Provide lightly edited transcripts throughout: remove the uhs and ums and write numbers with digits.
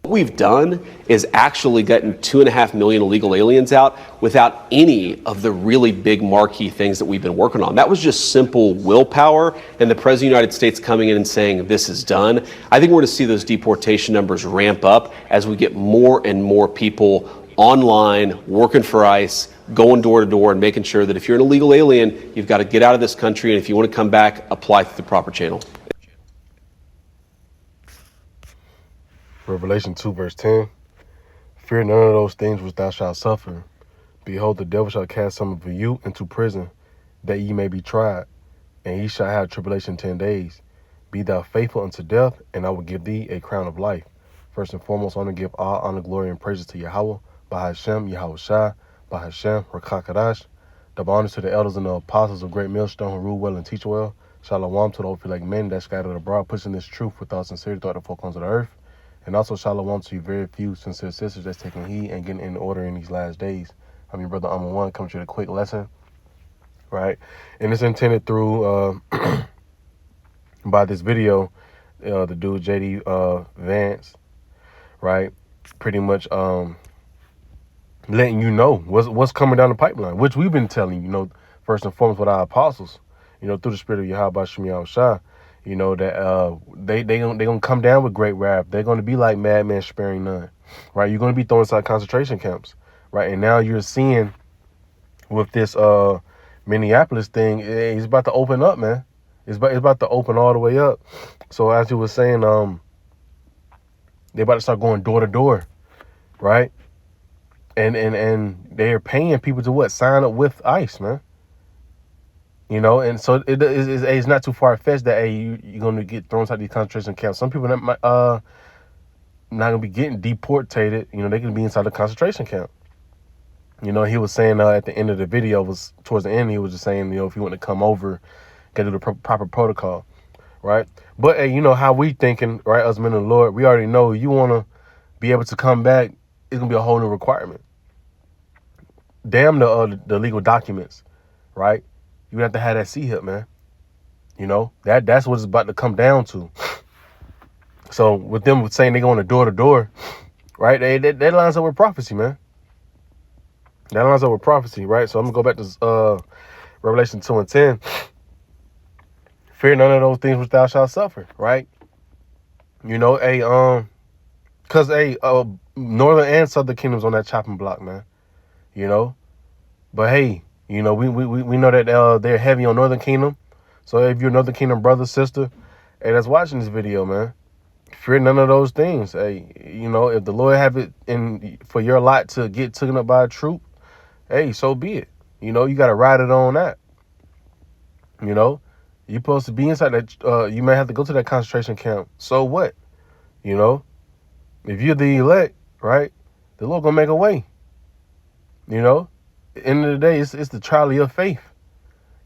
What we've done is actually gotten 2.5 million illegal aliens out without any of the really big marquee things that we've been working on. That was just simple willpower and the President of the United States coming in and saying this is done. I think we're going to see those deportation numbers ramp up as we get more and more people online, working for ICE, going door to door and making sure that if you're an illegal alien, you've got to get out of this country. And if you want to come back, apply through the proper channel. Revelation 2 verse 10. Fear none of those things which thou shalt suffer. Behold, the devil shall cast some of you into prison, that ye may be tried, and ye shall have tribulation 10 days. Be thou faithful unto death, and I will give thee a crown of life. First and foremost, I want to give all honor, glory, and praises to Yahweh, Bahashem, Yahweh Shai, Bahashem, Rakakadash. Double honors to the elders and the apostles of Great Millstone who rule well and teach well. Shalom to the old men that scattered abroad, pushing this truth without sincerity throughout the four corners of the earth. And also shalom to you very few sincere sisters that's taking heed and getting in order in these last days. I'm your brother Amma One, coming to you with a quick lesson, right? And it's intended through, by this video, the dude JD Vance, right? Pretty much letting you know what's coming down the pipeline, which we've been telling you, first and foremost with our apostles, through the spirit of Yahweh Shem Shah. That they gonna come down with great wrath. They're gonna be like madmen sparing none, right? You're gonna be thrown inside concentration camps, right? And now you're seeing with this Minneapolis thing, it's about to open up, man. It's about to open all the way up. So as you were saying, they about to start going door to door, right? And they're paying people to what? Sign up with ICE, man. And so it's not too far-fetched that, hey, you're going to get thrown inside these concentration camps. Some people that might not going to be getting deportated. They're going to be inside the concentration camp. He was saying at the end of the video, towards the end, he was just saying, if you want to come over, got to do the proper protocol, right? But, hey, how we thinking, right, us men of the Lord, we already know you want to be able to come back, it's going to be a whole new requirement. Damn the legal documents, right? You have to have that C-hip, man. That's what it's about to come down to. So with them saying they're going to door, right? That lines up with prophecy, man. That lines up with prophecy, right? So I'm going to go back to Revelation 2 and 10. Fear none of those things which thou shalt suffer, right? Because, northern and southern kingdoms on that chopping block, man. But, hey, we know that they're heavy on Northern Kingdom. So if you're Northern Kingdom brother, sister, hey, that's watching this video, man, fear none of those things. Hey, if the Lord have it for your lot to get taken up by a troop, hey, so be it. You got to ride it on that. You're supposed to be inside that. You may have to go to that concentration camp. So what? If you're the elect, right, the Lord gonna make a way. End of the day, it's the trial of your faith.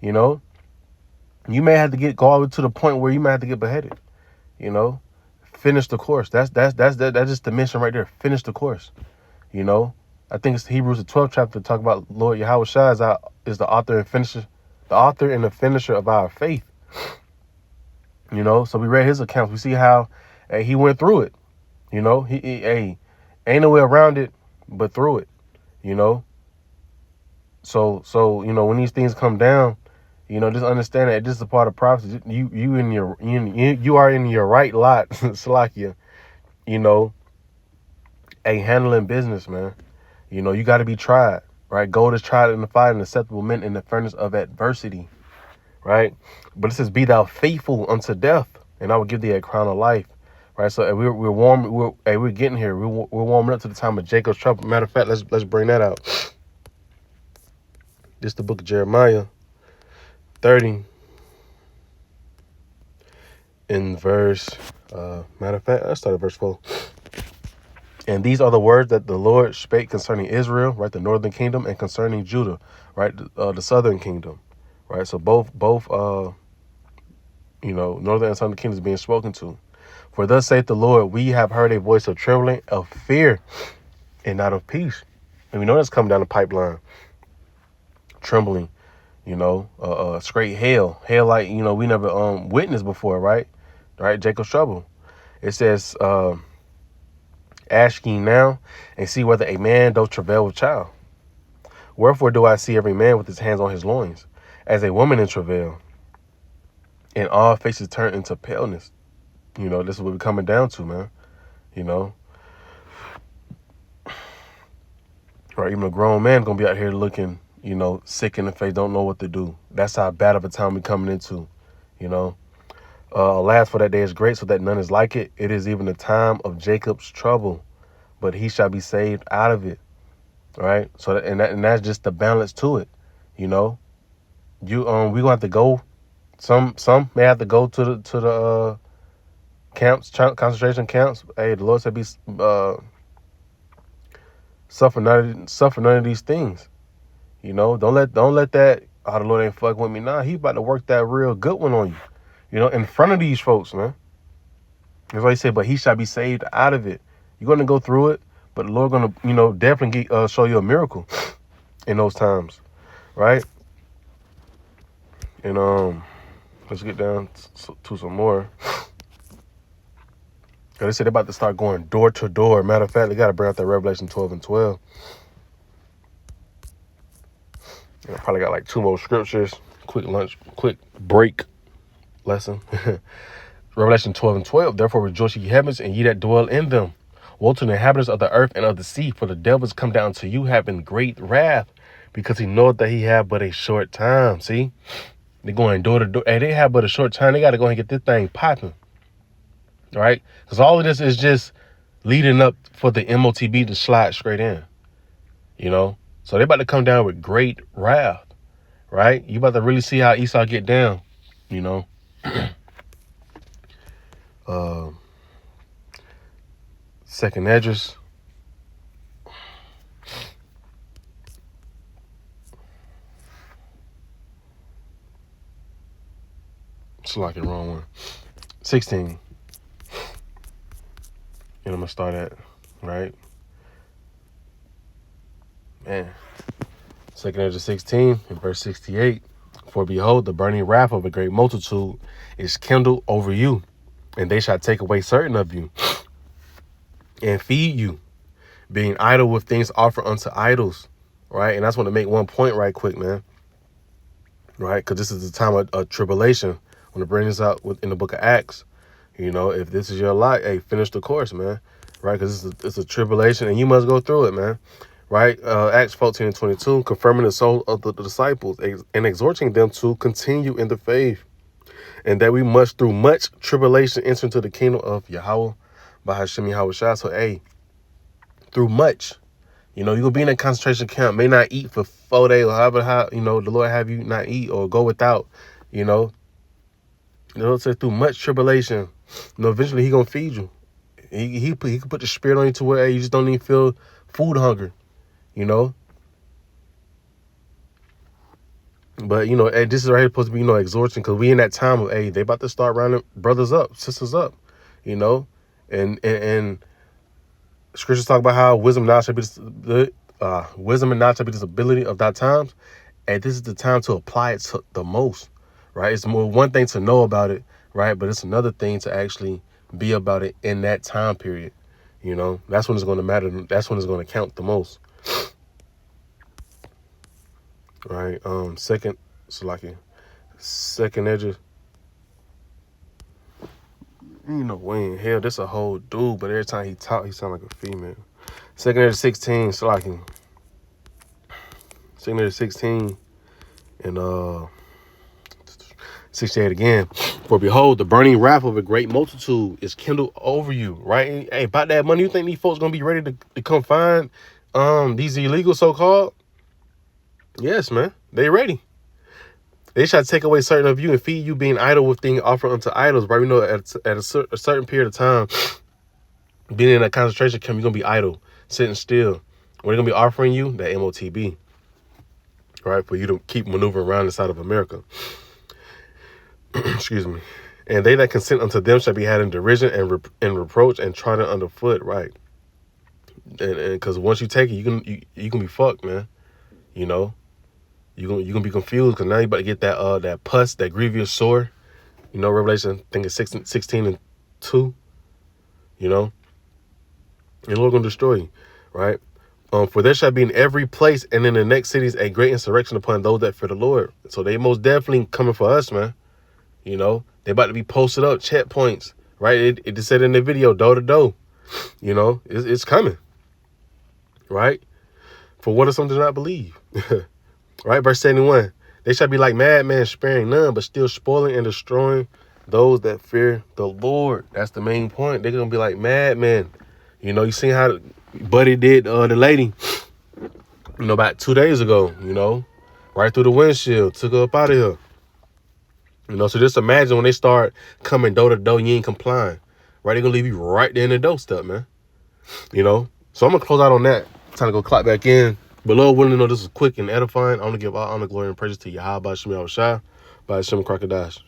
You may have to go all the way to the point where you might have to get beheaded. Finish the course. That's just the mission right there. Finish the course. I think it's Hebrews the 12th chapter to talk about Lord Yahweh Shai is the author and the finisher of our faith. So we read his accounts. We see how he went through it. He ain't no way around it but through it. So when these things come down, just understand that this is a part of prophecy. You are in your right lot, Salakia. Handling business, man. You got to be tried, right? Gold is tried in the fire, and acceptable men in the furnace of adversity, right? But it says, "Be thou faithful unto death, and I will give thee a crown of life." Right? So we're warm. We're getting here. We're warming up to the time of Jacob's trouble. Matter of fact, let's bring that out. This is the book of Jeremiah 30 in verse, matter of fact, let's start at verse 4. And these are the words that the Lord spake concerning Israel, right, the northern kingdom, and concerning Judah, right, the southern kingdom, right? So both northern and southern kingdoms being spoken to. For thus saith the Lord, we have heard a voice of trembling, of fear, and not of peace. And we know that's coming down the pipeline. Trembling, straight hell like, we never witnessed before, right? Jacob's trouble. It says, Ask ye now, and see whether a man doth travail with child. Wherefore do I see every man with his hands on his loins, as a woman in travail, and all faces turn into paleness. This is what we're coming down to, man. Right? Even a grown man gonna be out here looking, sick in the face, don't know what to do. That's how bad of a time we're coming into. Alas, for that day is great, so that none is like it. It is even the time of Jacob's trouble, but he shall be saved out of it. Right? So that's just the balance to it. We gonna have to go. Some may have to go to the camps, concentration camps. Hey, the Lord said, be suffer none of these things. Don't let that. Oh, the Lord ain't fucking with me. Nah, he about to work that real good one on you. In front of these folks, man. That's why he said, but he shall be saved out of it. You're gonna go through it, but the Lord gonna, definitely show you a miracle in those times, right? And let's get down to some more. They said they're about to start going door to door. Matter of fact, they got to bring out that Revelation 12 and 12. And I probably got like 2 more scriptures. Quick break lesson. Revelation 12 and 12. Therefore rejoice ye heavens, and ye that dwell in them. Woe to the inhabitants of the earth and of the sea, for the devil is come down to you, having great wrath, because he knoweth that he have but a short time. See? They're going door to door. Hey, they have but a short time. They got to go and get this thing popping. Right? Because all of this is just leading up for the MOTB to slide straight in. So they're about to come down with great wrath. Right? You about to really see how Esau get down. Second Esdras. It's like the wrong one. 16. And I'm going to start at, right? Man. Second Esdras 16 and verse 68. For behold, the burning wrath of a great multitude is kindled over you, and they shall take away certain of you, and feed you, being idle with things offered unto idols. Right? And I just want to make one point right quick, man. Right? Because this is the time of tribulation. I want to bring this out in the book of Acts. If this is your lot, hey, finish the course, man. Right? Because it's a tribulation, and you must go through it, man. Right? Acts 14 and 22, confirming the soul of the disciples and exhorting them to continue in the faith, and that we must through much tribulation enter into the kingdom of Yahweh by Hashem Yahweh Shah. So, hey, through much, you're going to be in a concentration camp, may not eat for 4 days, or however, the Lord have you not eat or go without, The Lord said through much tribulation, eventually he going to feed you. He can put the spirit on you to where, hey, you just don't even feel food hunger. But hey, this is right here supposed to be exhorting, because we in that time of, hey, they about to start rounding brothers up, sisters up, and scriptures talk about how wisdom and knowledge shall be the ability of that times, and this is the time to apply it to the most, right? It's more one thing to know about it, right, but it's another thing to actually be about it in that time period. That's when it's going to matter. That's when it's going to count the most. Right. Second Esdras. Wayne, hell, this a whole dude, but every time he talk, he sound like a female. Second Esdras 16, Second Esdras 16 and 68 again. For behold, the burning wrath of a great multitude is kindled over you. Right? Hey, about that money, you think these folks gonna be ready to come find these illegal so-called? Yes, man. They ready. They shall take away certain of you and feed you, being idle with things offered unto idols. Right? We know at a certain period of time, being in a concentration camp, you're going to be idle, sitting still. What they're going to be offering you? That MOTB. Right? For you to keep maneuvering around inside of America. Excuse me. And they that consent unto them shall be had in derision and reproach and trodden underfoot. Right? And because once you take it, you can be fucked, man. You're gonna be confused, because now you're about to get that pus, that grievous sore. Revelation, I think it's 16 and 2. And the Lord gonna destroy you, right? For there shall be in every place and in the next cities a great insurrection upon those that fear the Lord. So they most definitely coming for us, man. You know, they about to be posted up, checkpoints, right? It just said in the video, door to door. You know, it's coming, right? For what if some do not believe? Right? Verse 71. They shall be like madmen, sparing none, but still spoiling and destroying those that fear the Lord. That's the main point. They're going to be like madmen. You know, you seen how Buddy did the lady, you know, about 2 days ago, you know, right through the windshield, took her up out of here. You know, so just imagine when they start coming door to door, you ain't complying, right? They're going to leave you right there in the doorstep, man. You know, so I'm going to close out on that. Time to go clock back in. But Lord willing, know this is quick and edifying. I want to give all honor, glory, and praise to Yahweh, Shemi Shai, by Shem Crocodiles.